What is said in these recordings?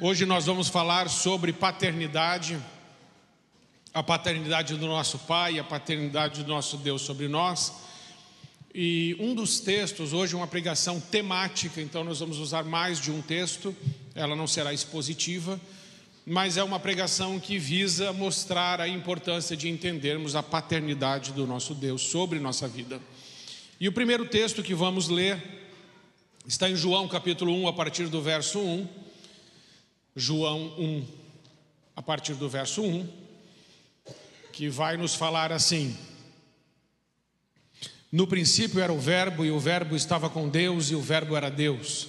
Hoje nós vamos falar sobre paternidade, a paternidade do nosso Pai, a paternidade do nosso Deus sobre nós. E um dos textos, hoje uma pregação temática, então nós vamos usar mais de um texto, ela não será expositiva, mas é uma pregação que visa mostrar a importância de entendermos a paternidade do nosso Deus sobre nossa vida. E o primeiro texto que vamos ler está em João capítulo 1, a partir do verso 1. João 1, a partir do verso 1, que vai nos falar assim: no princípio era o Verbo, e o Verbo estava com Deus, e o Verbo era Deus.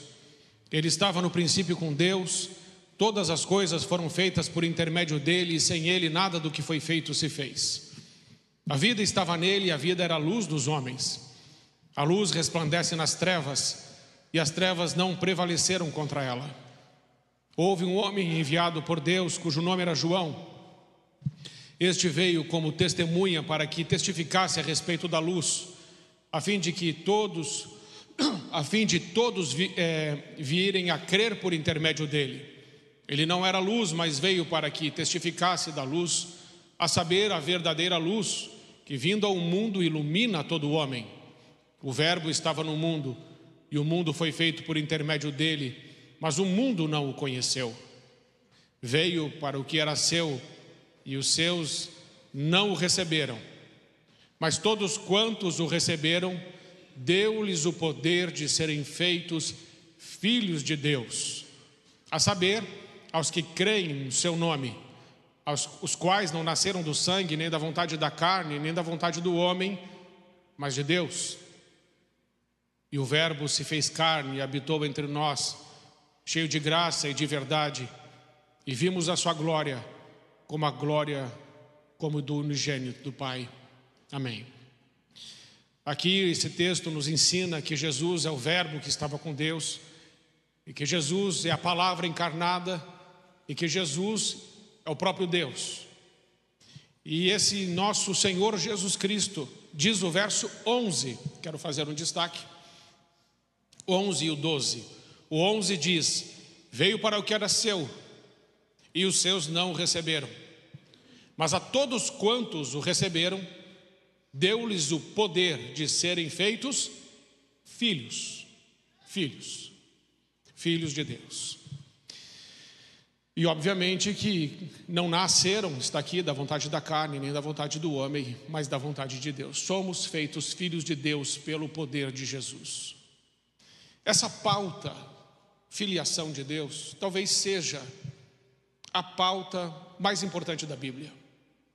Ele estava no princípio com Deus. Todas as coisas foram feitas por intermédio dele, e sem ele nada do que foi feito se fez. A vida estava nele, e a vida era a luz dos homens. A luz resplandece nas trevas, e as trevas não prevaleceram contra ela. Houve um homem enviado por Deus, cujo nome era João. Este veio como testemunha para que testificasse a respeito da luz, a fim de todos virem a crer por intermédio dele. Ele não era luz, mas veio para que testificasse da luz, a saber, a verdadeira luz, que vindo ao mundo ilumina todo homem. O Verbo estava no mundo, e o mundo foi feito por intermédio dele, mas o mundo não o conheceu. Veio para o que era seu, e os seus não o receberam. Mas todos quantos o receberam, deu-lhes o poder de serem feitos filhos de Deus, a saber, aos que creem no seu nome, os quais não nasceram do sangue, nem da vontade da carne, nem da vontade do homem, mas de Deus. E o Verbo se fez carne e habitou entre nós, cheio de graça e de verdade, e vimos a sua glória, como do unigênito do Pai. Amém. Aqui esse texto nos ensina que Jesus é o Verbo que estava com Deus, e que Jesus é a palavra encarnada, e que Jesus é o próprio Deus. E esse nosso Senhor Jesus Cristo, diz o verso 11, quero fazer um destaque, 11 e o 12. O 11 diz: veio para o que era seu, e os seus não o receberam. Mas a todos quantos o receberam, deu-lhes o poder de serem feitos filhos de Deus. E obviamente que não nasceram, está aqui, da vontade da carne, nem da vontade do homem, mas da vontade de Deus. Somos feitos filhos de Deus pelo poder de Jesus. Essa pauta, filiação de Deus, talvez seja a pauta mais importante da Bíblia,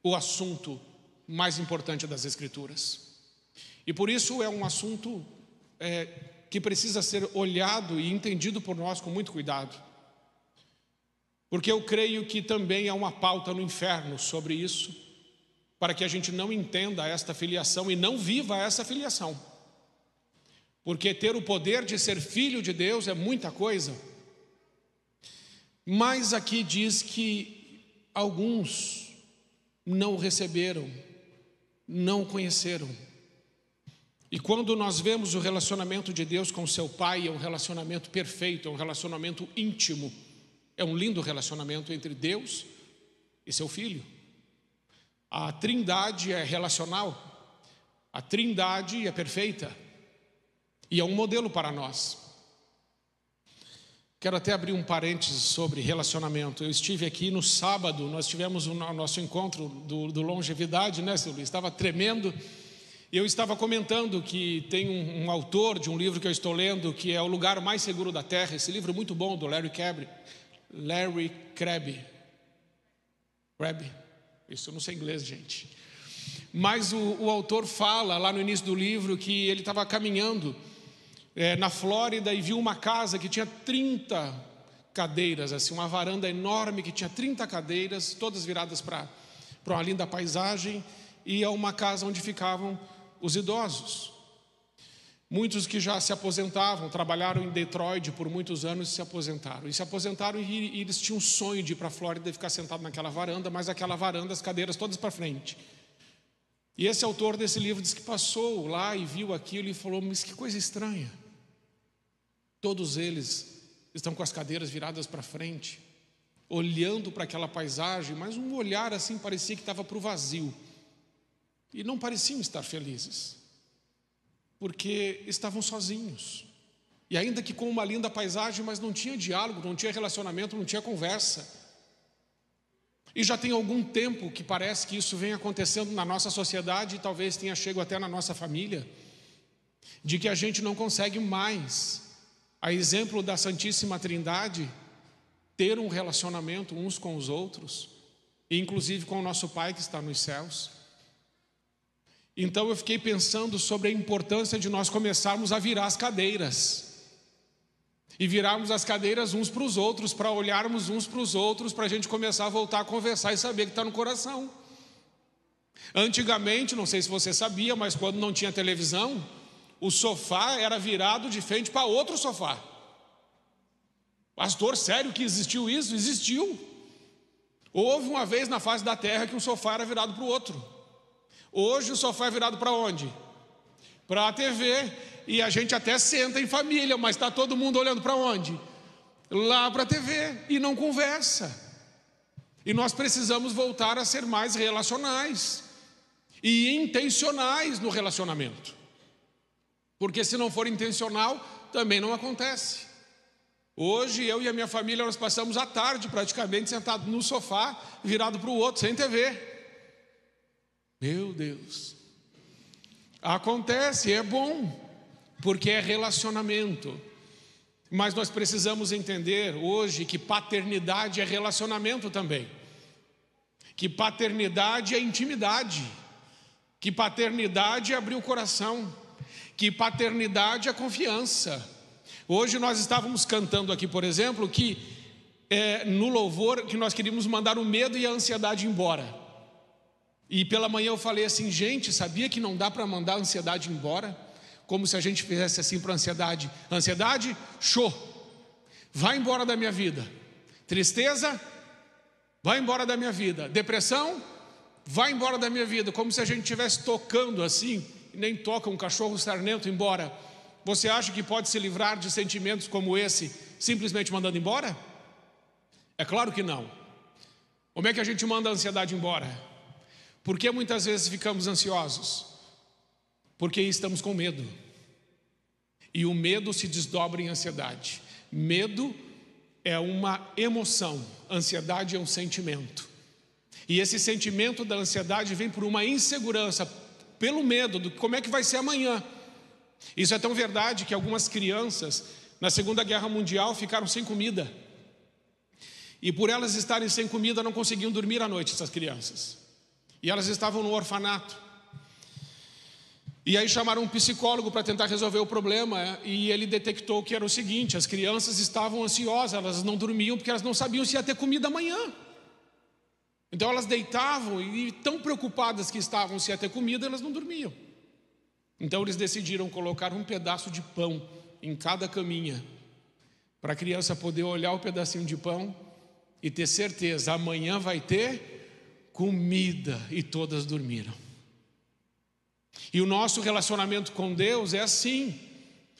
o assunto mais importante das Escrituras. E por isso é um assunto que precisa ser olhado e entendido por nós com muito cuidado, porque eu creio que também há uma pauta no inferno sobre isso, para que a gente não entenda esta filiação e não viva essa filiação. Porque ter o poder de ser filho de Deus é muita coisa. Mas aqui diz que alguns não o receberam, não o conheceram. E quando nós vemos o relacionamento de Deus com seu Pai, é um relacionamento perfeito, é um relacionamento íntimo. É um lindo relacionamento entre Deus e seu Filho. A Trindade é relacional, a Trindade é perfeita. E é um modelo para nós. Quero até abrir um parênteses sobre relacionamento. Eu estive aqui no sábado, nós tivemos o nosso encontro do Longevidade, né, seu Luiz? Estava tremendo. E eu estava comentando que tem um autor de um livro que eu estou lendo, que é O Lugar Mais Seguro da Terra. Esse livro muito bom, do Larry Crabb. Isso eu não sei inglês, gente. Mas o autor fala lá no início do livro que ele estava caminhando na Flórida e viu uma casa que tinha 30 cadeiras, assim, uma varanda enorme que tinha 30 cadeiras, todas viradas para uma linda paisagem, e é uma casa onde ficavam os idosos. Muitos que já se aposentavam, trabalharam em Detroit por muitos anos e se aposentaram e eles tinham um sonho de ir para a Flórida e ficar sentado naquela varanda, mas aquela varanda, as cadeiras todas para frente. E esse autor desse livro disse que passou lá e viu aquilo e falou: mas que coisa estranha. Todos eles estão com as cadeiras viradas para frente. olhando para aquela paisagem, mas um olhar assim parecia que estava para o vazio. E não pareciam estar felizes, porque estavam sozinhos. E ainda que com uma linda paisagem, mas não tinha diálogo, não tinha relacionamento, não tinha conversa. E já tem algum tempo que parece que isso vem acontecendo na nossa sociedade, e talvez tenha chegado até na nossa família, de que a gente não consegue mais, a exemplo da Santíssima Trindade, ter um relacionamento uns com os outros, inclusive com o nosso Pai que está nos céus. Então eu fiquei pensando sobre a importância de nós começarmos a virar as cadeiras, e virarmos as cadeiras uns para os outros, para olharmos uns para os outros, para a gente começar a voltar a conversar e saber que está no coração. Antigamente, não sei se você sabia, mas quando não tinha televisão, o sofá era virado de frente para outro sofá. Pastor, sério que existiu isso? Existiu. Houve uma vez na face da terra que um sofá era virado para o outro. Hoje o sofá é virado para onde? Para a TV. E a gente até senta em família, mas está todo mundo olhando para onde? Lá para a TV, e não conversa. E nós precisamos voltar a ser mais relacionais e intencionais no relacionamento, porque se não for intencional, também não acontece. Hoje eu e a minha família, nós passamos a tarde praticamente sentados no sofá, virado para o outro, sem TV. Meu Deus. Acontece, é bom, porque é relacionamento. Mas nós precisamos entender hoje que paternidade é relacionamento também, que paternidade é intimidade, que paternidade é abrir o coração, que paternidade é confiança. Hoje nós estávamos cantando aqui, por exemplo, que no louvor, que nós queríamos mandar o medo e a ansiedade embora. E pela manhã eu falei assim, gente, sabia que não dá para mandar a ansiedade embora? Como se a gente fizesse assim para a ansiedade. Ansiedade, show, vai embora da minha vida. Tristeza, vai embora da minha vida. Depressão, vai embora da minha vida. Como se a gente estivesse tocando assim, nem toca um cachorro sarnento embora. Você acha que pode se livrar de sentimentos como esse simplesmente mandando embora? É claro que não. Como é que a gente manda a ansiedade embora? Por que muitas vezes ficamos ansiosos? Porque estamos com medo. E o medo se desdobra em ansiedade. Medo é uma emoção, ansiedade é um sentimento. E esse sentimento da ansiedade vem por uma insegurança, pelo medo do como é que vai ser amanhã. Isso é tão verdade que algumas crianças na Segunda Guerra Mundial ficaram sem comida. E por elas estarem sem comida não conseguiam dormir à noite, essas crianças. E elas estavam no orfanato. E aí chamaram um psicólogo para tentar resolver o problema, e ele detectou que era o seguinte: as crianças estavam ansiosas, elas não dormiam porque elas não sabiam se ia ter comida amanhã. Então elas deitavam e tão preocupadas que estavam se ia ter comida, elas não dormiam. Então eles decidiram colocar um pedaço de pão em cada caminha, para a criança poder olhar o pedacinho de pão e ter certeza, amanhã vai ter comida, e todas dormiram. E o nosso relacionamento com Deus é assim.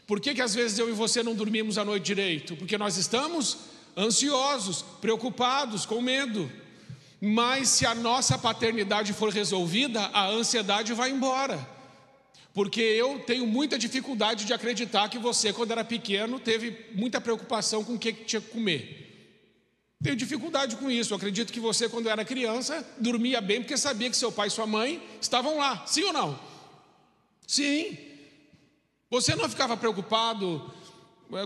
Por que às vezes eu e você não dormimos a noite direito? Porque nós estamos ansiosos, preocupados, com medo. Mas se a nossa paternidade for resolvida, a ansiedade vai embora. Porque eu tenho muita dificuldade de acreditar que você, quando era pequeno, teve muita preocupação com o que tinha que comer. Tenho dificuldade com isso. Eu acredito que você, quando era criança, dormia bem porque sabia que seu pai e sua mãe estavam lá. Sim ou não? Sim. Você não ficava preocupado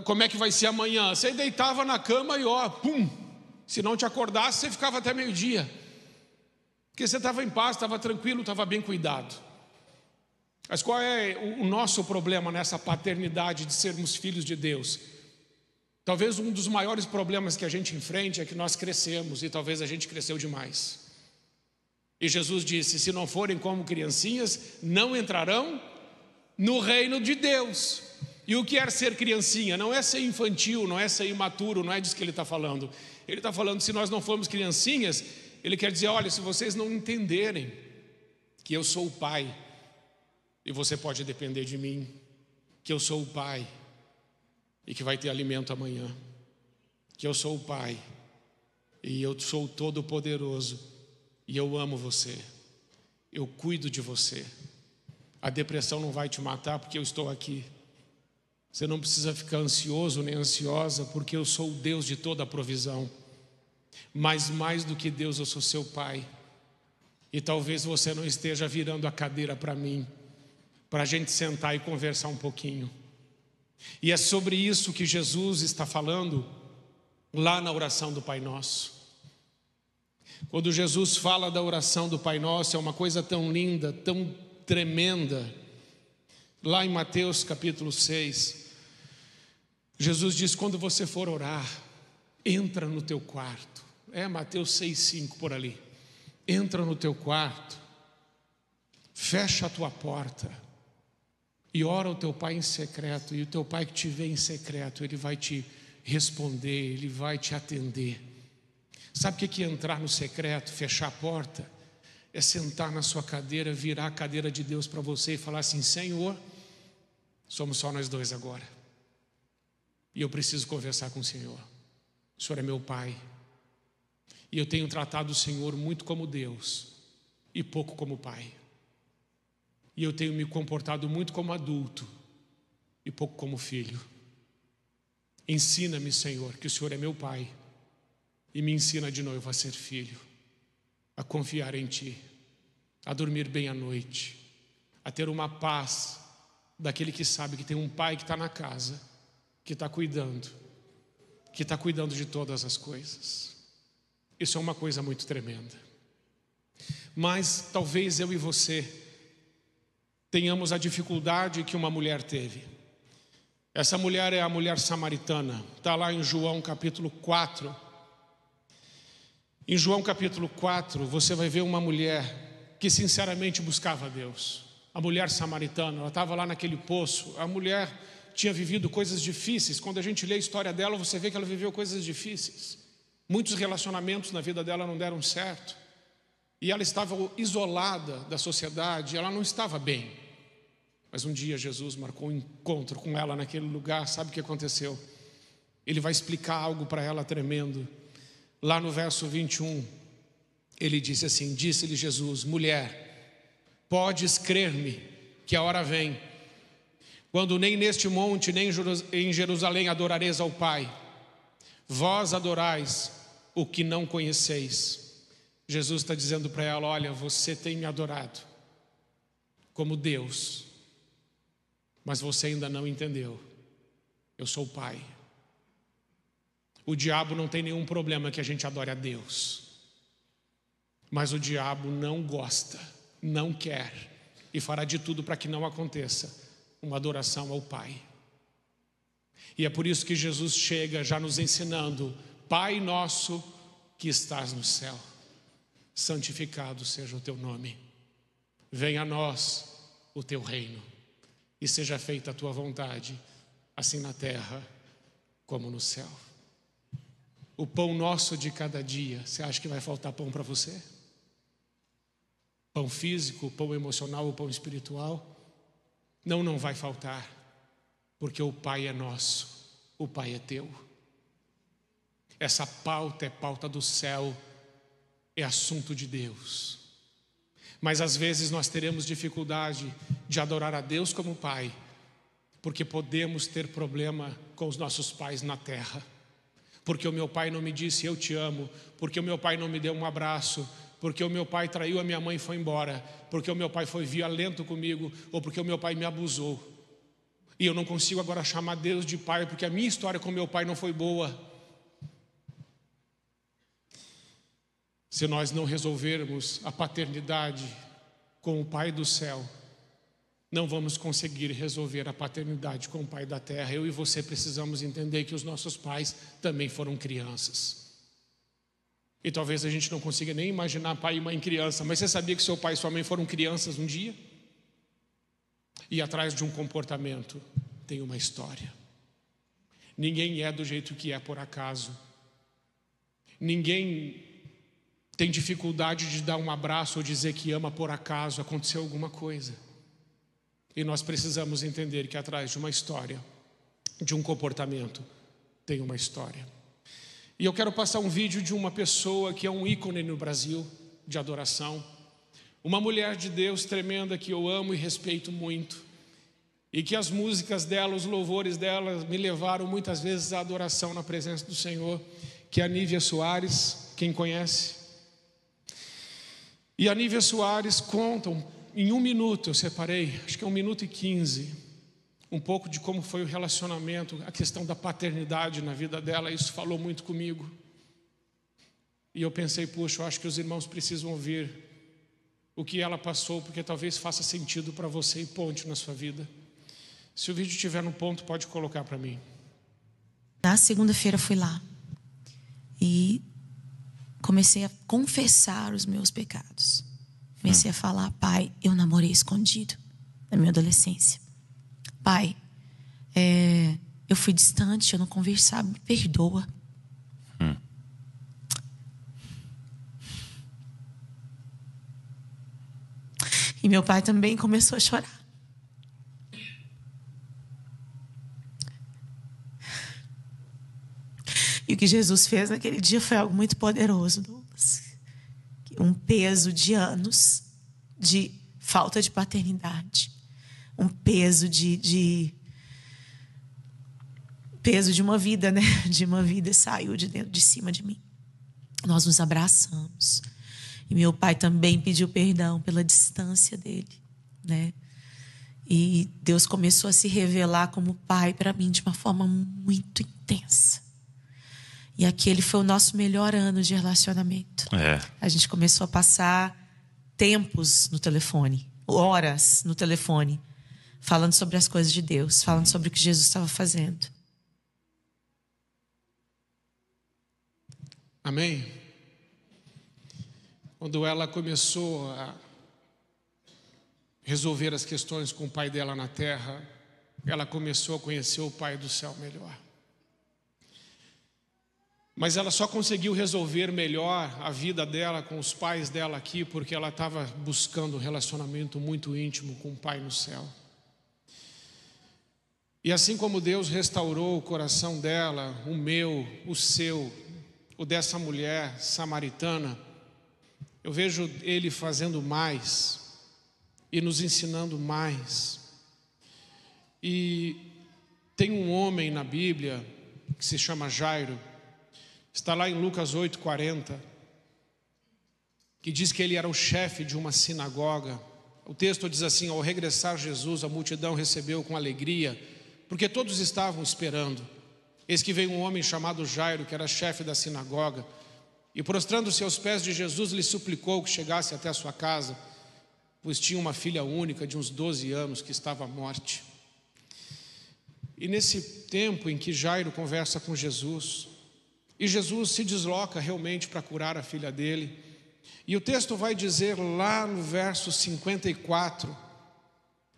como é que vai ser amanhã. Você deitava na cama e pum. Se não te acordasse, você ficava até meio-dia. Porque você estava em paz, estava tranquilo, estava bem cuidado. Mas qual é o nosso problema nessa paternidade de sermos filhos de Deus? Talvez um dos maiores problemas que a gente enfrenta é que nós crescemos, e talvez a gente cresceu demais. E Jesus disse, se não forem como criancinhas, não entrarão no reino de Deus. E o que é ser criancinha? Não é ser infantil, não é ser imaturo, não é disso que ele está falando. Ele está falando, se nós não formos criancinhas, ele quer dizer, olha, se vocês não entenderem que eu sou o Pai, e você pode depender de mim, que eu sou o Pai, e que vai ter alimento amanhã, que eu sou o Pai, e e eu sou todo-poderoso, e eu amo você, eu cuido de você. A depressão não vai te matar porque eu estou aqui. Você não precisa ficar ansioso nem ansiosa, porque eu sou o Deus de toda a provisão. Mas mais do que Deus, eu sou seu Pai. E talvez você não esteja virando a cadeira para mim, para a gente sentar e conversar um pouquinho. E é sobre isso que Jesus está falando lá na oração do Pai Nosso. Quando Jesus fala da oração do Pai Nosso, é uma coisa tão linda, tão tremenda. Lá em Mateus capítulo 6, Jesus diz: quando você for orar, entra no teu quarto. Mateus 6,5 por ali. Entra no teu quarto, fecha a tua porta e ora ao teu Pai em secreto. E o teu Pai que te vê em secreto, Ele vai te responder, Ele vai te atender. Sabe o que é entrar no secreto, fechar a porta? É sentar na sua cadeira, virar a cadeira de Deus para você e falar assim: Senhor, somos só nós dois agora, e eu preciso conversar com o Senhor. O Senhor é meu Pai, e eu tenho tratado o Senhor muito como Deus e pouco como Pai. E eu tenho me comportado muito como adulto e pouco como filho. Ensina-me, Senhor, que o Senhor é meu Pai, e me ensina de novo a ser filho, a confiar em Ti, a dormir bem à noite, a ter uma paz daquele que sabe que tem um Pai que está na casa, que está cuidando de todas as coisas. Isso é uma coisa muito tremenda. Mas talvez eu e você tenhamos a dificuldade que uma mulher teve. Essa mulher é a mulher samaritana. Está lá em João capítulo 4. Em João capítulo 4, você vai ver uma mulher que sinceramente buscava a Deus. A mulher samaritana, ela estava lá naquele poço. A mulher tinha vivido coisas difíceis. Quando a gente lê a história dela, você vê que ela viveu coisas difíceis. Muitos relacionamentos na vida dela não deram certo. E ela estava isolada da sociedade, ela não estava bem. Mas um dia Jesus marcou um encontro com ela naquele lugar. Sabe o que aconteceu? Ele vai explicar algo para ela tremendo. Lá no verso 21, ele disse assim: disse-lhe Jesus: mulher, podes crer-me que a hora vem, quando nem neste monte, nem em Jerusalém adorareis ao Pai. Vós adorais o que não conheceis. Jesus está dizendo para ela: olha, você tem me adorado como Deus, mas você ainda não entendeu. Eu sou o Pai. O diabo não tem nenhum problema que a gente adore a Deus, mas o diabo não gosta, não quer e fará de tudo para que não aconteça uma adoração ao Pai. E é por isso que Jesus chega já nos ensinando: Pai nosso que estás no céu, santificado seja o teu nome, venha a nós o teu reino, e seja feita a tua vontade, assim na terra como no céu. O pão nosso de cada dia. Você acha que vai faltar pão para você? Pão físico, pão emocional, o pão espiritual? Não vai faltar, porque o Pai é nosso, o Pai é teu. Essa pauta é pauta do céu, é assunto de Deus. Mas às vezes nós teremos dificuldade de adorar a Deus como Pai, porque podemos ter problema com os nossos pais na terra. Porque o meu pai não me disse eu te amo, porque o meu pai não me deu um abraço, porque o meu pai traiu a minha mãe e foi embora, porque o meu pai foi violento comigo, ou porque o meu pai me abusou. E eu não consigo agora chamar Deus de pai, porque a minha história com meu pai não foi boa. Se nós não resolvermos a paternidade com o Pai do céu, não vamos conseguir resolver a paternidade com o Pai da terra. Eu e você precisamos entender que os nossos pais também foram crianças. E talvez a gente não consiga nem imaginar pai e mãe criança, mas você sabia que seu pai e sua mãe foram crianças um dia? E atrás de um comportamento tem uma história. Ninguém é do jeito que é por acaso. Ninguém tem dificuldade de dar um abraço ou dizer que ama por acaso. Aconteceu alguma coisa. E nós precisamos entender que atrás de uma história, de um comportamento, tem uma história. E eu quero passar um vídeo de uma pessoa que é um ícone no Brasil de adoração. Uma mulher de Deus tremenda que eu amo e respeito muito. E que as músicas dela, os louvores dela me levaram muitas vezes à adoração na presença do Senhor, que é a Nívia Soares, quem conhece. E a Nívia Soares conta, em 1 minuto eu separei, acho que é 1 minuto e 15, um pouco de como foi o relacionamento, a questão da paternidade na vida dela. Isso falou muito comigo. E eu pensei, puxa, eu acho que os irmãos precisam ouvir o que ela passou, porque talvez faça sentido para você e ponte na sua vida. Se o vídeo estiver no ponto, pode colocar para mim. Na segunda-feira fui lá e comecei a confessar os meus pecados. Comecei a falar: Pai, eu namorei escondido na minha adolescência. Pai, eu fui distante, eu não conversava, me perdoa. E meu pai também começou a chorar. E o que Jesus fez naquele dia foi algo muito poderoso, Douglas. Um peso de anos de falta de paternidade. Um peso peso de uma vida, né? De uma vida saiu de dentro de cima de mim. Nós nos abraçamos. E meu pai também pediu perdão pela distância dele, né? E Deus começou a se revelar como pai para mim de uma forma muito intensa. E aquele foi o nosso melhor ano de relacionamento. A gente começou a passar tempos no telefone, horas no telefone, falando sobre as coisas de Deus, falando sobre o que Jesus estava fazendo. Amém? Quando ela começou a resolver as questões com o pai dela na terra, ela começou a conhecer o Pai do céu melhor. Mas ela só conseguiu resolver melhor a vida dela com os pais dela aqui porque ela estava buscando um relacionamento muito íntimo com o Pai no céu. E assim como Deus restaurou o coração dela, o meu, o seu, o dessa mulher samaritana, eu vejo Ele fazendo mais e nos ensinando mais. E tem um homem na Bíblia que se chama Jairo, está lá em Lucas 8:40, que diz que ele era o chefe de uma sinagoga. O texto diz assim: ao regressar Jesus, a multidão recebeu com alegria, porque todos estavam esperando. Eis que veio um homem chamado Jairo, que era chefe da sinagoga, e prostrando-se aos pés de Jesus, lhe suplicou que chegasse até a sua casa, pois tinha uma filha única de uns 12 anos que estava à morte. E nesse tempo em que Jairo conversa com Jesus, e Jesus se desloca realmente para curar a filha dele, e o texto vai dizer lá no verso 54,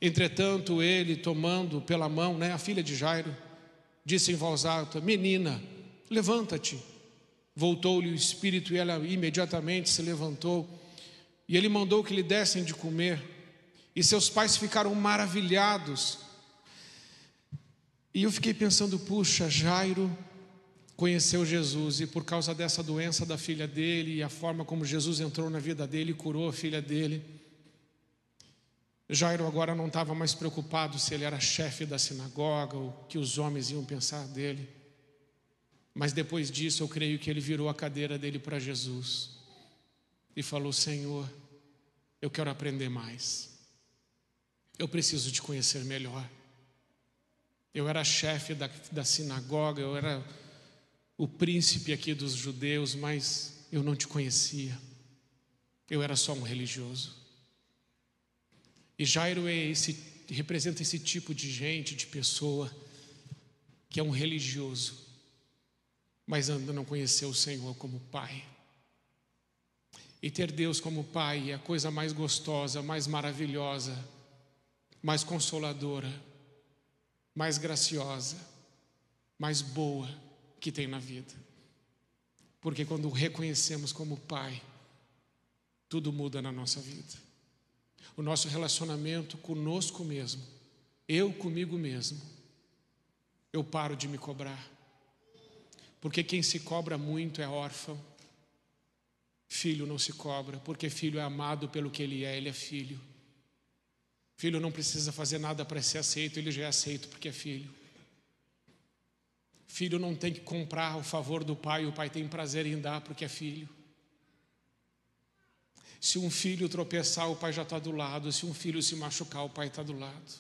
entretanto ele, tomando pela mão, a filha de Jairo, disse em voz alta: menina, levanta-te. Voltou-lhe o espírito e ela imediatamente se levantou, e ele mandou que lhe dessem de comer, e seus pais ficaram maravilhados. E eu fiquei pensando, puxa, Jairo conheceu Jesus, e por causa dessa doença da filha dele e a forma como Jesus entrou na vida dele e curou a filha dele, Jairo agora não estava mais preocupado se ele era chefe da sinagoga ou o que os homens iam pensar dele. Mas depois disso eu creio que ele virou a cadeira dele para Jesus e falou: Senhor, eu quero aprender mais, eu preciso te conhecer melhor. Eu era chefe da sinagoga, eu era o príncipe aqui dos judeus, mas eu não te conhecia, eu era só um religioso. E Jairo representa esse tipo de gente, de pessoa, que é um religioso, mas ainda não conheceu o Senhor como Pai. E ter Deus como Pai é a coisa mais gostosa, mais maravilhosa, mais consoladora, mais graciosa, mais boa que tem na vida. Porque quando o reconhecemos como Pai, tudo muda na nossa vida. O nosso relacionamento conosco mesmo, eu comigo mesmo, eu paro de me cobrar. Porque quem se cobra muito é órfão. Filho não se cobra, porque filho é amado pelo que ele é filho. Filho não precisa fazer nada para ser aceito, ele já é aceito porque é filho. Filho não tem que comprar o favor do pai, o pai tem prazer em dar porque é filho. Se um filho tropeçar, o pai já está do lado. Se um filho se machucar, o pai está do lado.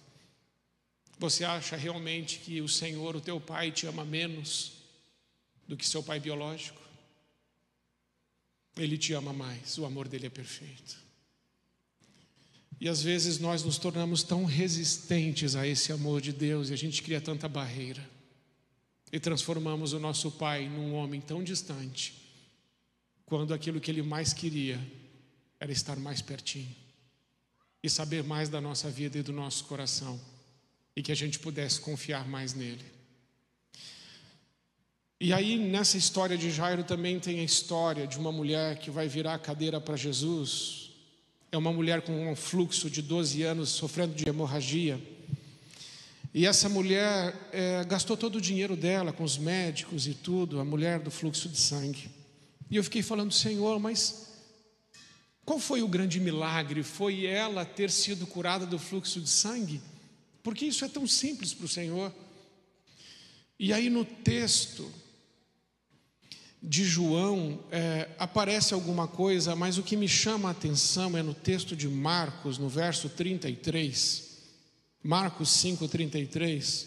Você acha realmente que o Senhor, o teu pai, te ama menos do que seu pai biológico? Ele te ama mais, o amor dele é perfeito. E às vezes nós nos tornamos tão resistentes a esse amor de Deus e a gente cria tanta barreira. E transformamos o nosso pai num homem tão distante, quando aquilo que ele mais queria era estar mais pertinho e saber mais da nossa vida e do nosso coração, e que a gente pudesse confiar mais nele. E aí nessa história de Jairo também tem a história de uma mulher que vai virar a cadeira para Jesus. É uma mulher com um fluxo de 12 anos, sofrendo de hemorragia. E essa mulher gastou todo o dinheiro dela com os médicos e tudo, a mulher do fluxo de sangue. E eu fiquei falando, Senhor, mas qual foi o grande milagre? Foi ela ter sido curada do fluxo de sangue? Porque isso é tão simples para o Senhor. E aí no texto de João aparece alguma coisa, mas o que me chama a atenção é no texto de Marcos, no verso 33, Marcos 5:33.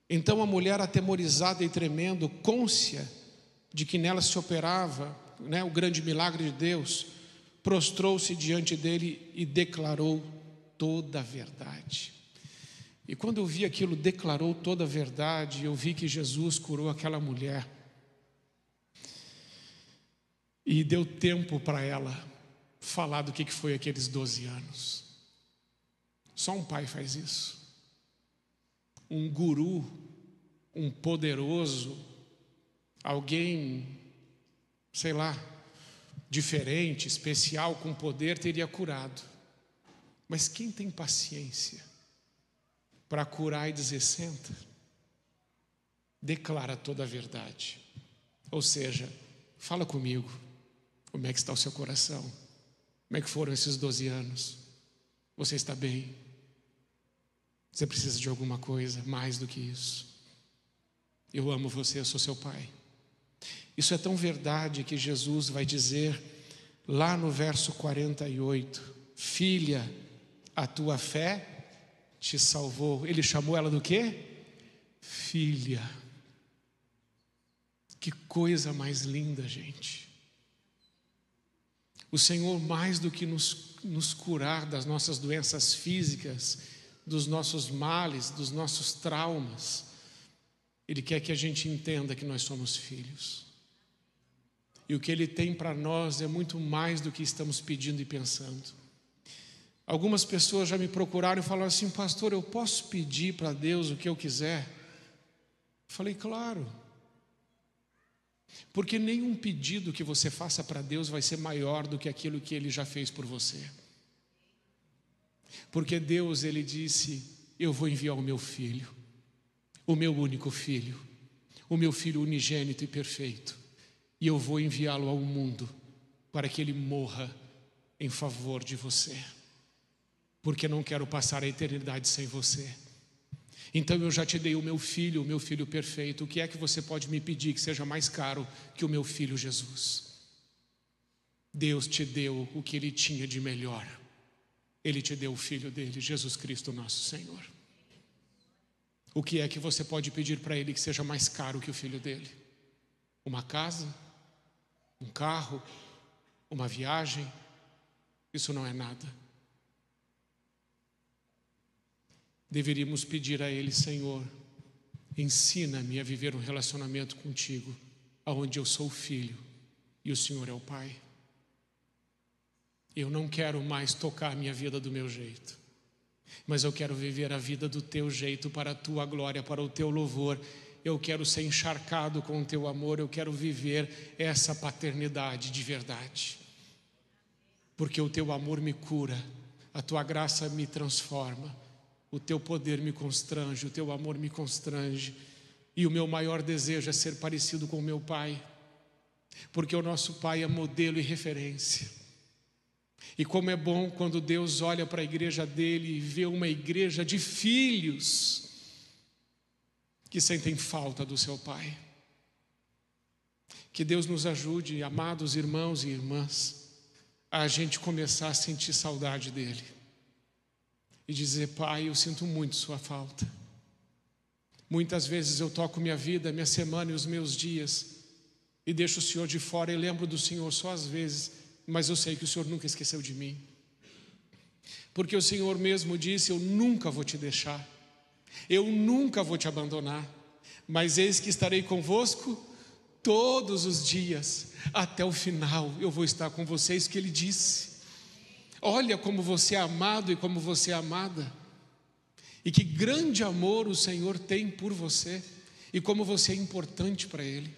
Então a mulher, atemorizada e tremendo, cônscia de que nela se operava, o grande milagre de Deus, prostrou-se diante dele e declarou toda a verdade. E quando eu vi aquilo, declarou toda a verdade, eu vi que Jesus curou aquela mulher. E deu tempo para ela falar do que foi aqueles 12 anos. Só um pai faz isso. Um guru, um poderoso, alguém, sei lá, diferente, especial, com poder, teria curado. Mas quem tem paciência para curar e dizer, senta, declara toda a verdade. Ou seja, fala comigo. Como é que está o seu coração? Como é que foram esses 12 anos? Você está bem? Você precisa de alguma coisa mais do que isso? Eu amo você, eu sou seu pai. Isso é tão verdade que Jesus vai dizer lá no verso 48, filha, a tua fé te salvou. Ele chamou ela do quê? Filha. Que coisa mais linda, gente. O Senhor, mais do que nos curar das nossas doenças físicas, dos nossos males, dos nossos traumas, Ele quer que a gente entenda que nós somos filhos. E o que Ele tem para nós é muito mais do que estamos pedindo e pensando. Algumas pessoas já me procuraram e falaram assim, pastor, eu posso pedir para Deus o que eu quiser? Eu falei, claro. Porque nenhum pedido que você faça para Deus vai ser maior do que aquilo que Ele já fez por você. Porque Deus, Ele disse, eu vou enviar o meu filho, o meu único filho, o meu filho unigênito e perfeito, e eu vou enviá-lo ao mundo para que ele morra em favor de você, porque não quero passar a eternidade sem você. Então eu já te dei o meu filho perfeito. O que é que você pode me pedir que seja mais caro que o meu filho Jesus? Deus te deu o que Ele tinha de melhor. Ele te deu o filho dele, Jesus Cristo nosso Senhor. O que é que você pode pedir para Ele que seja mais caro que o filho dele? Uma casa? Um carro? Uma viagem? Isso não é nada. Deveríamos pedir a Ele, Senhor, ensina-me a viver um relacionamento contigo, onde eu sou o filho e o Senhor é o pai. Eu não quero mais tocar a minha vida do meu jeito, mas eu quero viver a vida do teu jeito, para a tua glória, para o teu louvor. Eu quero ser encharcado com o teu amor, eu quero viver essa paternidade de verdade, porque o teu amor me cura, a tua graça me transforma, o teu poder me constrange, o teu amor me constrange, E o meu maior desejo é ser parecido com o meu pai, porque o nosso pai é modelo e referência. E como é bom quando Deus olha para a igreja dele e vê uma igreja de filhos que sentem falta do seu pai. Que Deus nos ajude, amados irmãos e irmãs, a gente começar a sentir saudade dele e dizer: pai, eu sinto muito sua falta. Muitas vezes eu toco minha vida, minha semana e os meus dias e deixo o Senhor de fora e lembro do Senhor só às vezes, mas eu sei que o Senhor nunca esqueceu de mim, porque o Senhor mesmo disse: eu nunca vou te deixar, eu nunca vou te abandonar, mas eis que estarei convosco todos os dias, até o final eu vou estar com vocês, que Ele disse. Olha como você é amado e como você é amada, e que grande amor o Senhor tem por você, e como você é importante para Ele.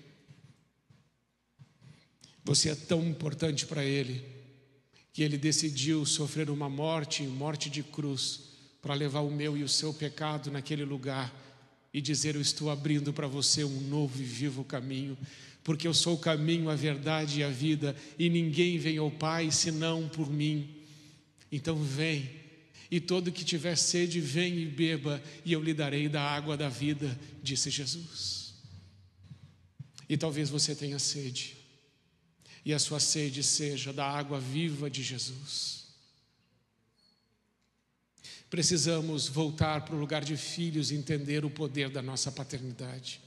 Você é tão importante para Ele, que Ele decidiu sofrer uma morte de cruz, para levar o meu e o seu pecado naquele lugar, e dizer: eu estou abrindo para você um novo e vivo caminho, porque eu sou o caminho, a verdade e a vida, e ninguém vem ao Pai senão por mim. Então vem, e todo que tiver sede, vem e beba, e eu lhe darei da água da vida, disse Jesus. E talvez você tenha sede, e a sua sede seja da água viva de Jesus. Precisamos voltar para o lugar de filhos e entender o poder da nossa paternidade.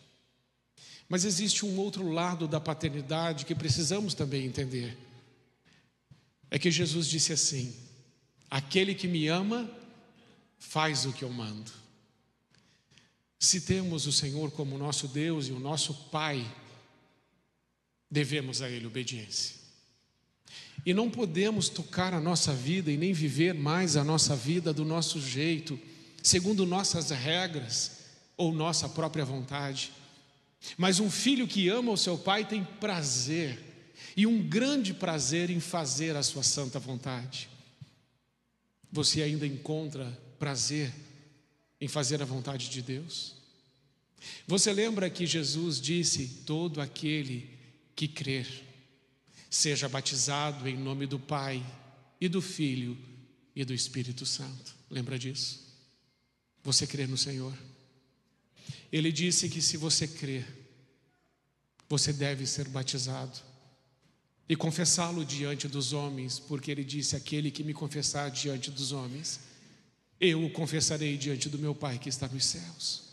Mas existe um outro lado da paternidade que precisamos também entender. É que Jesus disse assim: aquele que me ama faz o que eu mando. Se temos o Senhor como nosso Deus e o nosso Pai, devemos a Ele obediência. E não podemos tocar a nossa vida e nem viver mais a nossa vida do nosso jeito, segundo nossas regras ou nossa própria vontade. Mas um filho que ama o seu pai tem prazer, e um grande prazer, em fazer a sua santa vontade. Você ainda encontra prazer em fazer a vontade de Deus? Você lembra que Jesus disse: todo aquele que crer seja batizado em nome do Pai e do Filho e do Espírito Santo. Lembra disso? Você crê no Senhor? Ele disse que se você crer, você deve ser batizado e confessá-lo diante dos homens, porque Ele disse: aquele que me confessar diante dos homens, eu o confessarei diante do meu Pai que está nos céus.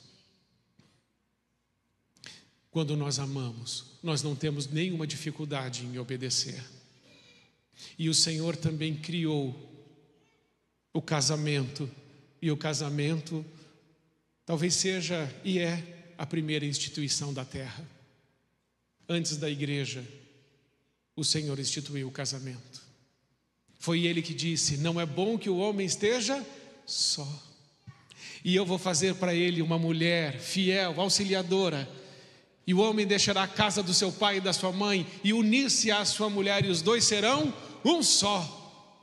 Quando nós amamos, nós não temos nenhuma dificuldade em obedecer. E o Senhor também criou o casamento, e o casamento talvez seja e é a primeira instituição da terra. Antes da igreja, o Senhor instituiu o casamento. Foi Ele que disse: não é bom que o homem esteja só, e eu vou fazer para ele uma mulher fiel, auxiliadora. E o homem deixará a casa do seu pai e da sua mãe, e unir-se à sua mulher, e os dois serão um só.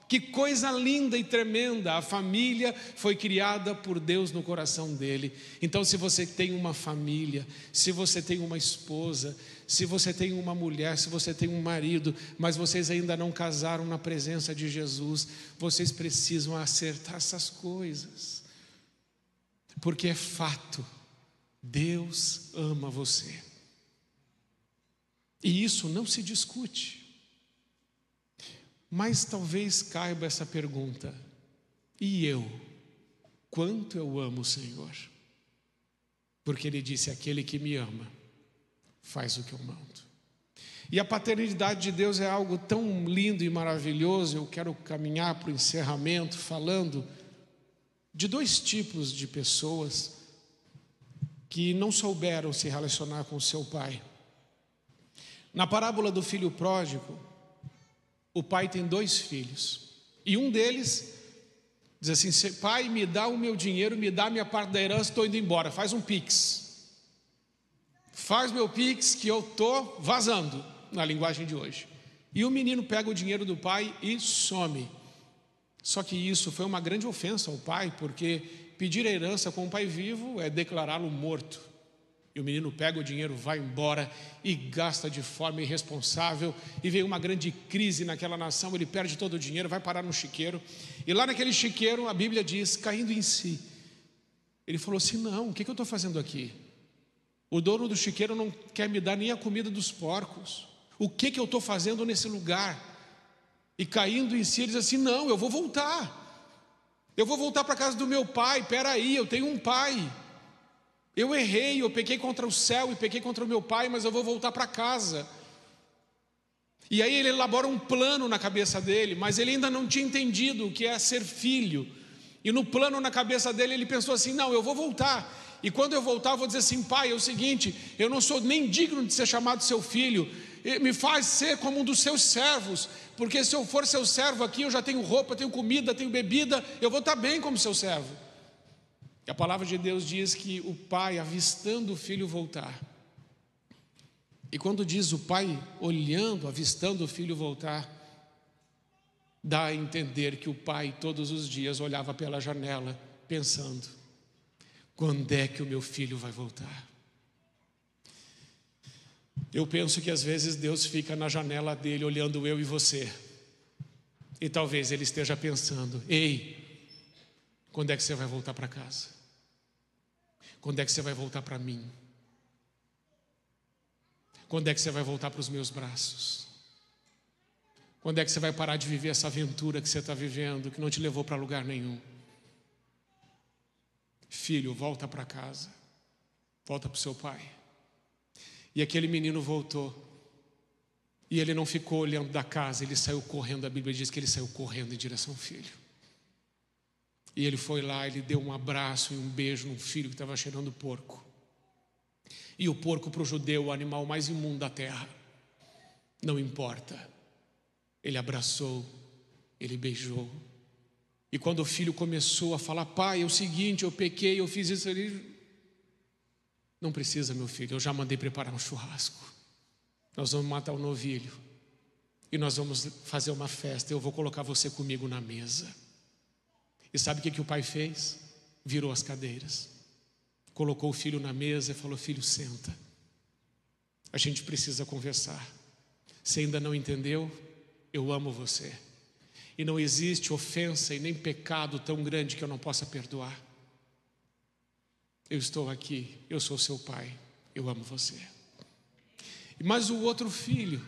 Que coisa linda e tremenda! A família foi criada por Deus no coração dele. Então, se você tem uma família, se você tem uma esposa, se você tem uma mulher, se você tem um marido, mas vocês ainda não casaram na presença de Jesus, vocês precisam acertar essas coisas, porque é fato: Deus ama você, e isso não se discute. Mas talvez caiba essa pergunta: e eu? Quanto eu amo o Senhor? Porque Ele disse: aquele que me ama faz o que eu mando. E a paternidade de Deus é algo tão lindo e maravilhoso. Eu quero caminhar para o encerramento falando de dois tipos de pessoas que não souberam se relacionar com seu pai. Na parábola do filho pródigo, o pai tem dois filhos, e um deles diz assim: pai, me dá o meu dinheiro, me dá a minha parte da herança, estou indo embora, faz um pix, faz meu pix que eu estou vazando, na linguagem de hoje. E o menino pega o dinheiro do pai e some. Só que isso foi uma grande ofensa ao pai, porque pedir a herança com o pai vivo é declará-lo morto. E o menino pega o dinheiro, vai embora e gasta de forma irresponsável. E vem uma grande crise naquela nação, ele perde todo o dinheiro, vai parar no chiqueiro. E lá naquele chiqueiro, a Bíblia diz, caindo em si, ele falou assim, não, o que eu estou fazendo aqui? O dono do chiqueiro não quer me dar nem a comida dos porcos. O que eu estou fazendo nesse lugar? E caindo em si, ele diz assim, não, eu vou voltar. Eu vou voltar para a casa do meu pai, peraí, eu tenho um pai. Eu errei, eu pequei contra o céu e pequei contra o meu pai, mas eu vou voltar para casa. E aí ele elabora um plano na cabeça dele, mas ele ainda não tinha entendido o que é ser filho. E no plano na cabeça dele ele pensou assim, não, eu vou voltar. E quando eu voltar eu vou dizer assim, pai, é o seguinte, eu não sou nem digno de ser chamado seu filho, me faz ser como um dos seus servos, porque se eu for seu servo aqui, eu já tenho roupa, tenho comida, tenho bebida, eu vou estar bem como seu servo. E a palavra de Deus diz que o pai, avistando o filho voltar, e quando diz o pai olhando, avistando o filho voltar, dá a entender que o pai todos os dias olhava pela janela, pensando, quando é que o meu filho vai voltar? Eu penso que às vezes Deus fica na janela dele olhando eu e você, e talvez ele esteja pensando, ei, quando é que você vai voltar para casa? Quando é que você vai voltar para mim? Quando é que você vai voltar para os meus braços? Quando é que você vai parar de viver essa aventura que você está vivendo, que não te levou para lugar nenhum? Filho, volta para casa, volta para o seu pai. E aquele menino voltou, e ele não ficou olhando da casa, ele saiu correndo. A Bíblia diz que ele saiu correndo em direção ao filho. E ele foi lá, ele deu um abraço e um beijo num filho que estava cheirando porco. E o porco para o judeu, o animal mais imundo da terra, não importa. Ele abraçou, ele beijou. E quando o filho começou a falar, pai, é o seguinte, eu pequei, eu fiz isso ali. Não precisa, meu filho, eu já mandei preparar um churrasco. Nós vamos matar o novilho. E nós vamos fazer uma festa, eu vou colocar você comigo na mesa. E sabe o que o pai fez? Virou as cadeiras, colocou o filho na mesa e falou, filho, senta. A gente precisa conversar. Você ainda não entendeu? Eu amo você. E não existe ofensa e nem pecado tão grande que eu não possa perdoar. Eu estou aqui, eu sou seu pai, eu amo você. Mas o outro filho,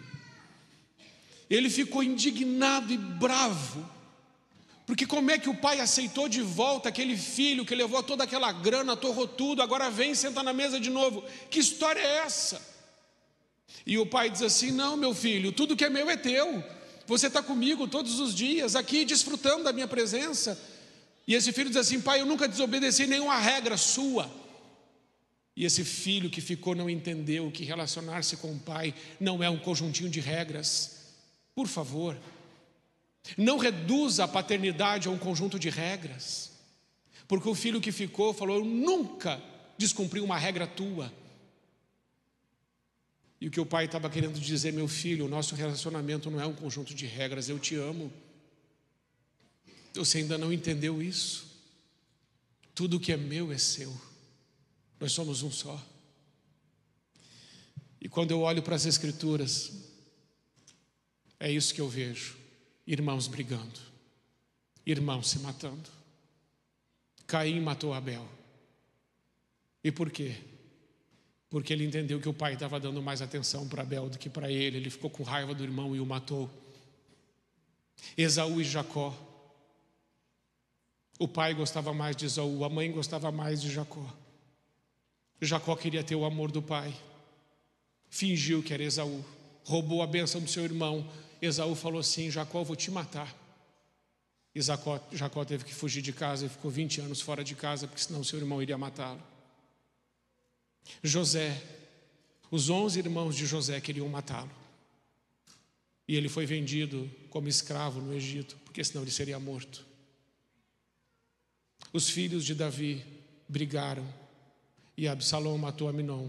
ele ficou indignado e bravo, porque como é que o pai aceitou de volta aquele filho que levou toda aquela grana, torrou tudo, agora vem e senta na mesa de novo? Que história é essa? E o pai diz assim, não, meu filho, tudo que é meu é teu. Você está comigo todos os dias, aqui desfrutando da minha presença. E esse filho diz assim, pai, eu nunca desobedeci nenhuma regra sua. E esse filho que ficou não entendeu que relacionar-se com o pai não é um conjuntinho de regras. Por favor, não reduza a paternidade a um conjunto de regras. Porque o filho que ficou falou, eu nunca descumpri uma regra tua. E o que o pai estava querendo dizer, meu filho, o nosso relacionamento não é um conjunto de regras, eu te amo. Você ainda não entendeu isso? Tudo que é meu é seu. Nós somos um só. E quando eu olho para as Escrituras, é isso que eu vejo. Irmãos brigando, irmãos se matando. Caim matou Abel. E por quê? Porque ele entendeu que o pai estava dando mais atenção para Abel do que para ele. Ele ficou com raiva do irmão e o matou. Esaú e Jacó. O pai gostava mais de Esaú, a mãe gostava mais de Jacó. Jacó queria ter o amor do pai, fingiu que era Esaú, roubou a bênção do seu irmão. Esaú falou assim, Jacó, eu vou te matar. E Jacó teve que fugir de casa e ficou 20 anos fora de casa, porque senão seu irmão iria matá-lo. José, os 11 irmãos de José queriam matá-lo. E ele foi vendido como escravo no Egito, porque senão ele seria morto. Os filhos de Davi brigaram e Absalão matou Aminon,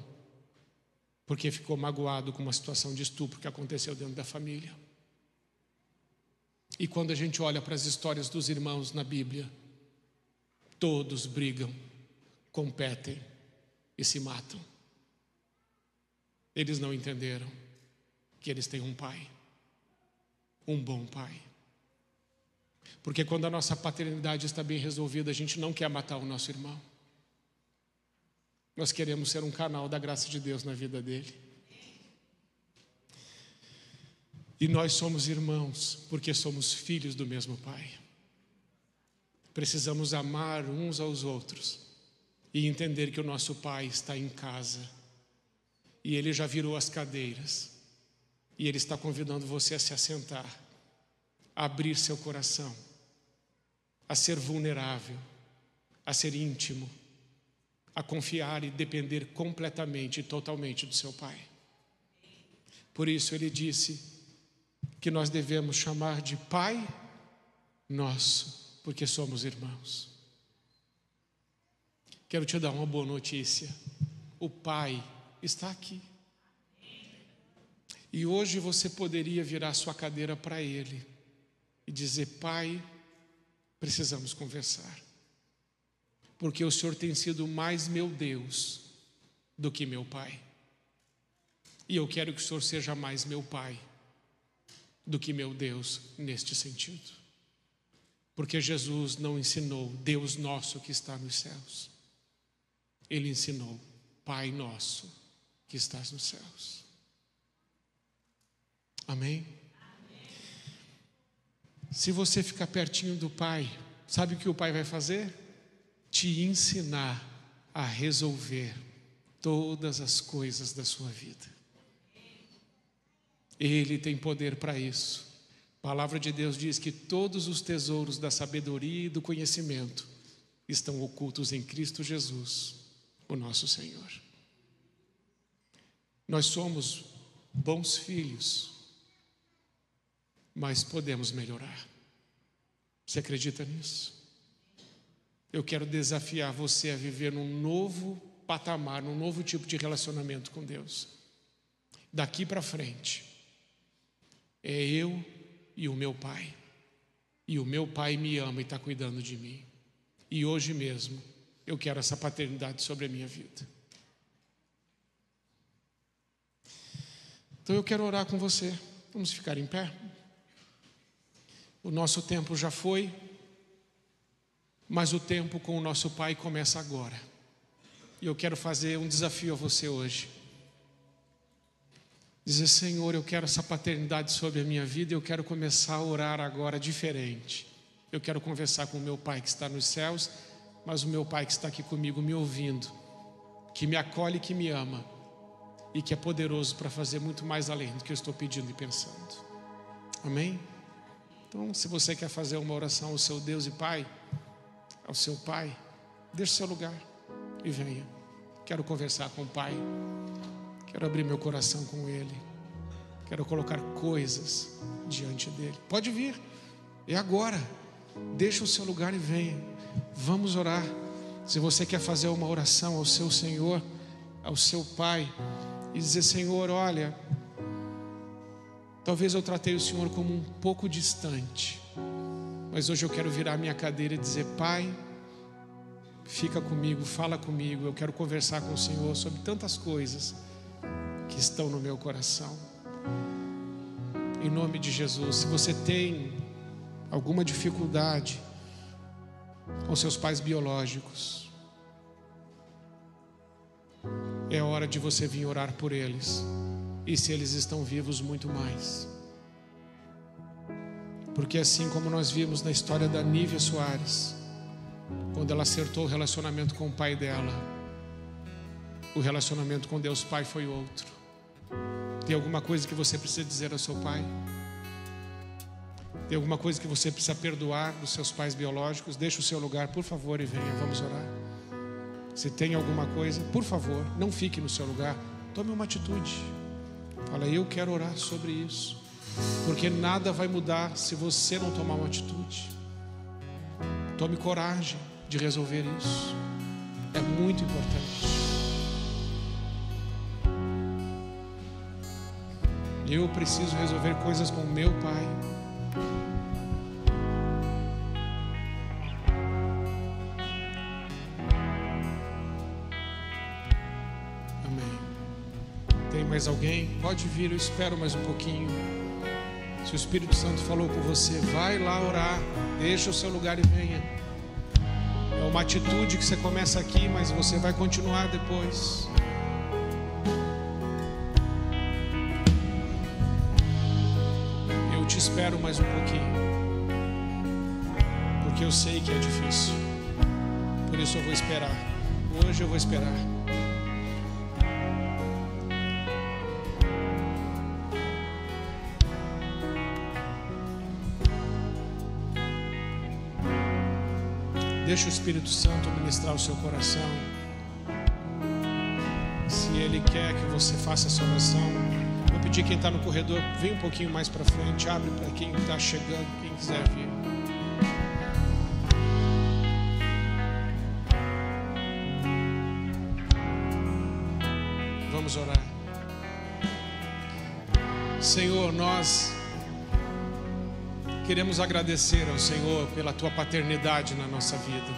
porque ficou magoado com uma situação de estupro que aconteceu dentro da família. E quando a gente olha para as histórias dos irmãos na Bíblia, todos brigam, competem e se matam. Eles não entenderam que eles têm um pai, um bom pai. Porque quando a nossa paternidade está bem resolvida, a gente não quer matar o nosso irmão. Nós queremos ser um canal da graça de Deus na vida dele. E nós somos irmãos porque somos filhos do mesmo pai. Precisamos amar uns aos outros e entender que o nosso pai está em casa. E ele já virou as cadeiras. E ele está convidando você a se assentar, a abrir seu coração, a ser vulnerável, a ser íntimo, a confiar e depender completamente e totalmente do seu pai. Por isso ele disse que nós devemos chamar de Pai Nosso, porque somos irmãos. Quero te dar uma boa notícia. O Pai está aqui. E hoje você poderia virar sua cadeira para Ele e dizer: Pai, precisamos conversar. Porque o Senhor tem sido mais meu Deus do que meu Pai. E eu quero que o Senhor seja mais meu Pai do que meu Deus neste sentido. Porque Jesus não ensinou Deus nosso que está nos céus. Ele ensinou Pai nosso que estás nos céus. Amém? Se você ficar pertinho do Pai, sabe o que o Pai vai fazer? Te ensinar a resolver todas as coisas da sua vida. Ele tem poder para isso. A palavra de Deus diz que todos os tesouros da sabedoria e do conhecimento estão ocultos em Cristo Jesus, o nosso Senhor. Nós somos bons filhos, mas podemos melhorar. Você acredita nisso? Eu quero desafiar você a viver num novo patamar, num novo tipo de relacionamento com Deus. Daqui para frente, é eu e o meu Pai. E o meu Pai me ama e está cuidando de mim. E hoje mesmo, eu quero essa paternidade sobre a minha vida. Então eu quero orar com você. Vamos ficar em pé? O nosso tempo já foi, mas o tempo com o nosso Pai começa agora. E eu quero fazer um desafio a você hoje. Dizer: Senhor, eu quero essa paternidade sobre a minha vida e eu quero começar a orar agora diferente. Eu quero conversar com o meu Pai que está nos céus, mas o meu Pai que está aqui comigo me ouvindo, que me acolhe, que me ama e que é poderoso para fazer muito mais além do que eu estou pedindo e pensando. Amém? Então, se você quer fazer uma oração ao seu Deus e Pai, ao seu Pai, deixe o seu lugar e venha. Quero conversar com o Pai. Quero abrir meu coração com Ele. Quero colocar coisas diante dEle. Pode vir, é agora. Deixa o seu lugar e venha. Vamos orar. Se você quer fazer uma oração ao seu Senhor, ao seu Pai, e dizer: Senhor, olha, talvez eu tratei o Senhor como um pouco distante, mas hoje eu quero virar minha cadeira e dizer: Pai, fica comigo, fala comigo. Eu quero conversar com o Senhor sobre tantas coisas que estão no meu coração. Em nome de Jesus. Se você tem alguma dificuldade com seus pais biológicos, é hora de você vir orar por eles. E se eles estão vivos, muito mais. Porque assim como nós vimos na história da Nívia Soares, quando ela acertou o relacionamento com o pai dela, o relacionamento com Deus Pai foi outro. Tem alguma coisa que você precisa dizer ao seu pai? Tem alguma coisa que você precisa perdoar dos seus pais biológicos? Deixe o seu lugar, por favor, e venha, vamos orar. Se tem alguma coisa, por favor, não fique no seu lugar. Tome uma atitude. Fala: eu quero orar sobre isso. Porque nada vai mudar se você não tomar uma atitude. Tome coragem de resolver isso. É muito importante. Eu preciso resolver coisas com meu pai. Amém. Tem mais Mais alguém? Pode vir, eu espero mais um pouquinho. Se o Espírito Santo falou com você, vai lá orar, deixa o seu lugar e venha. É uma atitude que você começa aqui, mas você vai continuar depois. Eu te espero mais um pouquinho, porque eu sei que é difícil. Por isso eu vou esperar. Hoje eu vou esperar. Deixa o Espírito Santo ministrar o seu coração. Se Ele quer que você faça essa oração, vou pedir quem está no corredor, vem um pouquinho mais para frente, abre para quem está chegando, quem quiser vir. Vamos orar. Senhor, nós queremos agradecer ao Senhor pela Tua paternidade na nossa vida.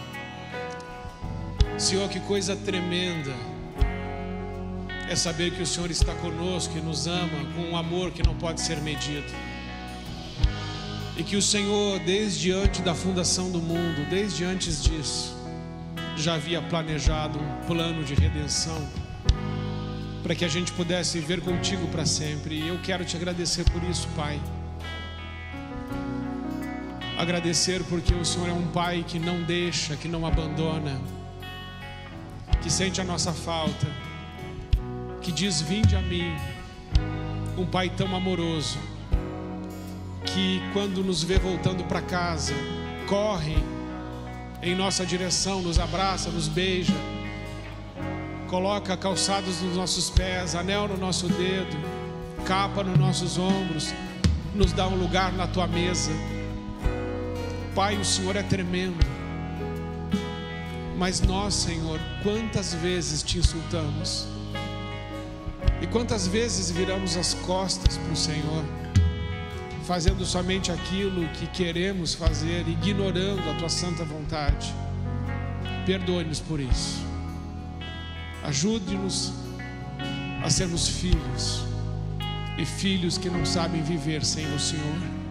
Senhor, que coisa tremenda é saber que o Senhor está conosco e nos ama com um amor que não pode ser medido. E que o Senhor, desde antes da fundação do mundo, desde antes disso, já havia planejado um plano de redenção para que a gente pudesse viver contigo para sempre. E eu quero te agradecer por isso, Pai. Agradecer porque o Senhor é um Pai que não deixa, que não abandona, que sente a nossa falta, que diz: vinde a mim. Um Pai tão amoroso, que quando nos vê voltando para casa, corre em nossa direção, nos abraça, nos beija, coloca calçados nos nossos pés, anel no nosso dedo, capa nos nossos ombros, nos dá um lugar na tua mesa. Pai, o Senhor é tremendo, mas nós, Senhor, quantas vezes te insultamos e quantas vezes viramos as costas para o Senhor, fazendo somente aquilo que queremos fazer, ignorando a tua santa vontade. Perdoe-nos por isso. Ajude-nos a sermos filhos, e filhos que não sabem viver sem o Senhor.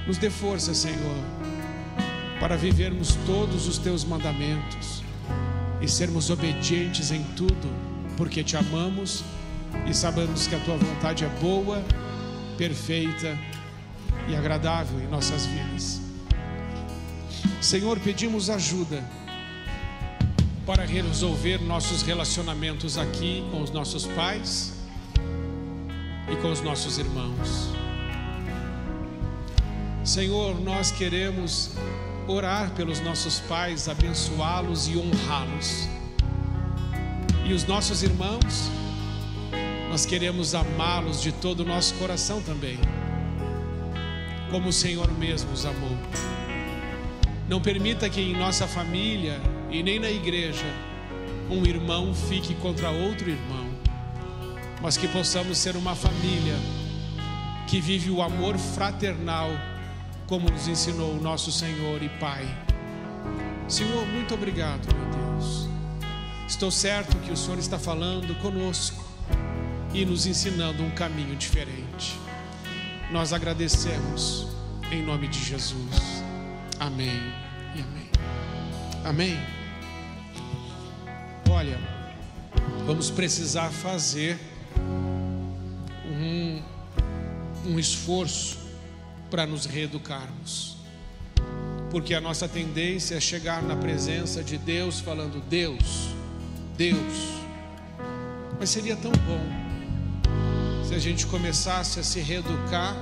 Nos dê força, Senhor, para vivermos todos os teus mandamentos e sermos obedientes em tudo, porque te amamos e sabemos que a tua vontade é boa, perfeita e agradável em nossas vidas. Senhor, pedimos ajuda para resolver nossos relacionamentos aqui com os nossos pais e com os nossos irmãos. Senhor, nós queremos orar pelos nossos pais, abençoá-los e honrá-los. E os nossos irmãos, nós queremos amá-los de todo o nosso coração também, como o Senhor mesmo os amou. Não permita que em nossa família e nem na igreja um irmão fique contra outro irmão, mas que possamos ser uma família que vive o amor fraternal, como nos ensinou o nosso Senhor e Pai. Senhor, muito obrigado, meu Deus. Estou certo que o Senhor está falando conosco e nos ensinando um caminho diferente. Nós agradecemos em nome de Jesus. Amém e amém. Amém. Olha, vamos precisar fazer um esforço para nos reeducarmos, porque a nossa tendência é chegar na presença de Deus falando Deus, Deus. Mas seria tão bom se a gente começasse a se reeducar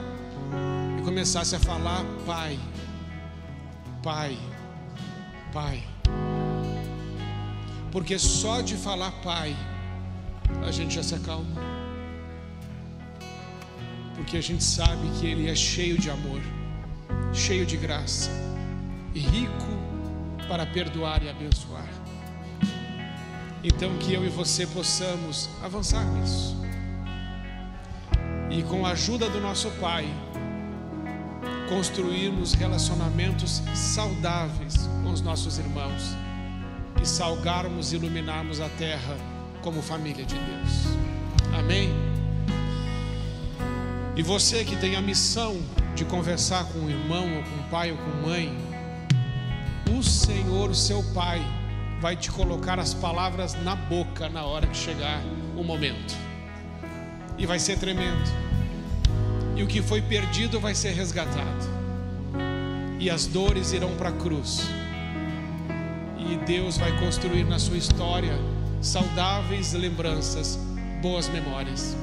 e começasse a falar Pai, Pai, Pai. Porque só de falar Pai a gente já se acalma, porque a gente sabe que Ele é cheio de amor, cheio de graça e rico para perdoar e abençoar. Então que eu e você possamos avançar nisso e, com a ajuda do nosso Pai, construirmos relacionamentos saudáveis com os nossos irmãos e salgarmos e iluminarmos a terra como família de Deus. Amém? E você que tem a missão de conversar com o irmão, ou com o pai, ou com a mãe, o Senhor, o seu Pai, vai te colocar as palavras na boca na hora que chegar o momento. E vai ser tremendo. E o que foi perdido vai ser resgatado. E as dores irão para a cruz. E Deus vai construir na sua história saudáveis lembranças, boas memórias,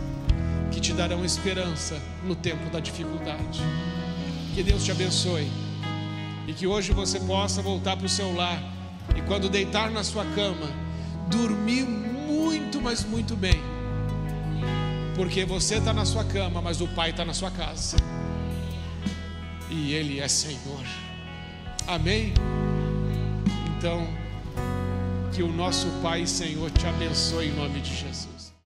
que te darão esperança no tempo da dificuldade. Que Deus te abençoe. E que hoje você possa voltar para o seu lar. E quando deitar na sua cama, dormir muito, mas muito bem. Porque você está na sua cama, mas o Pai está na sua casa. E Ele é Senhor. Amém? Então, que o nosso Pai e Senhor te abençoe em nome de Jesus.